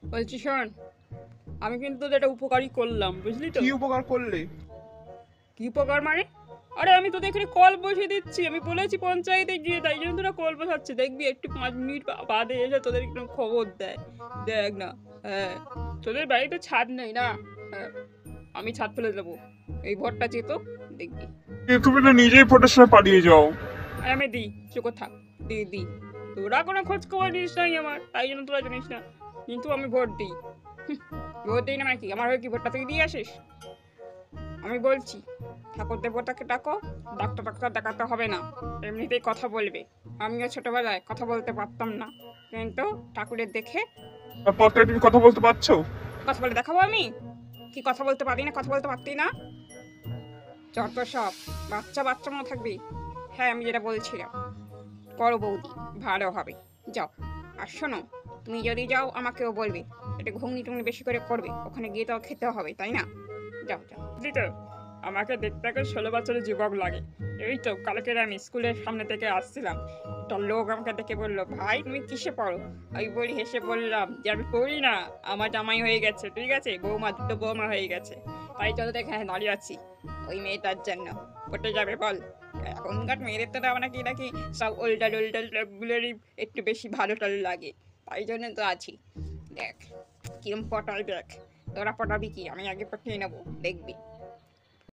বলছি শোন, আমি কিন্তু তোদের একটা উপকারই করলাম, বুঝলি তো? কি উপকার করলে? কি উপকার মানে? আরে আমি তোদের এখানে কল বসিয়ে দিচ্ছি, আমি বলেছি পঞ্চায়েতে গিয়ে, তাই জন্য তোরা কল বসাচ্ছে। দেখবি একটু 5 মিনিট বাদে এসে তোদের একটু খবর দেয়। দেখ না। হ্যাঁ, তোদের বাড়িতে ছাদ নেই না? হ্যাঁ, আমি ছাদ ফেলে দেবো। এই ভরটা চেতো, দেখবি। তুমি তো নিজেই ভোটের সময় পালিয়ে যাও। আর আমি দিই, চুপ থাক। দিই। তোরা কোনো খোঁজ খবর নিস নাই আমার, তাই জন্য তোরা জানিস না। কিন্তু আমি ভোট দিই। হুঁ, ভোট দিই না মানে কি? আমার হয়ে কি ভোটটা তুই দিয়ে আসিস? আমি বলছি, ঠাকুর দেবতাকে ডাকো। ডাক্তার দেখাতে হবে না, এমনিতেই কথা বলবে। আমিও ছোটবেলায় কথা বলতে পারতাম না, কিন্তু ঠাকুরের দেখে তারপর থেকে তুমি কথা বলতে পারছো? কথা বলে দেখাবো আমি। কি কথা বলতে পারি না? কথা বলতে পারতি না? যত সব বাচ্চা মনে থাকবি। হ্যাঁ, আমি যেটা বলছিলাম করো বৌদি, ভালো হবে। যাও। আর শোনো, তুমি যদি যাও আমাকেও বলবে। এটা ঘুগনি টুগনি বেশি করে করবে, ওখানে গিয়ে তো খেতে হবে, তাই না? যাও বুঝলি তো? আমাকে দেখতে এখন 16 বছরের যুবক লাগে। এই তো কালকে আমি স্কুলের সামনে থেকে আসছিলাম, একটা লোক আমাকে দেখে বললো, ভাই তুমি কিসে পড়ো? আমি বলি, হেসে বললাম যে আমি পড়ি না, আমার জামাই হয়ে গেছে, ঠিক আছে, বৌমা, দুটো বৌমা হয়ে গেছে। তাই চলো দেখে দাঁড়িয়ে আছি ওই মেয়েটার জন্য। পটে যাবে বল? এখনকার মেয়েদের তো নাকি নাকি সব ওল্ডার লোকগুলোরই একটু বেশি ভালো টালো লাগে, তাই জন্য তো আছি। দেখ কিরম পটাই, দেখ। তোরা পটাবি কি? আমি আগে পটিয়ে নেবো, দেখবি।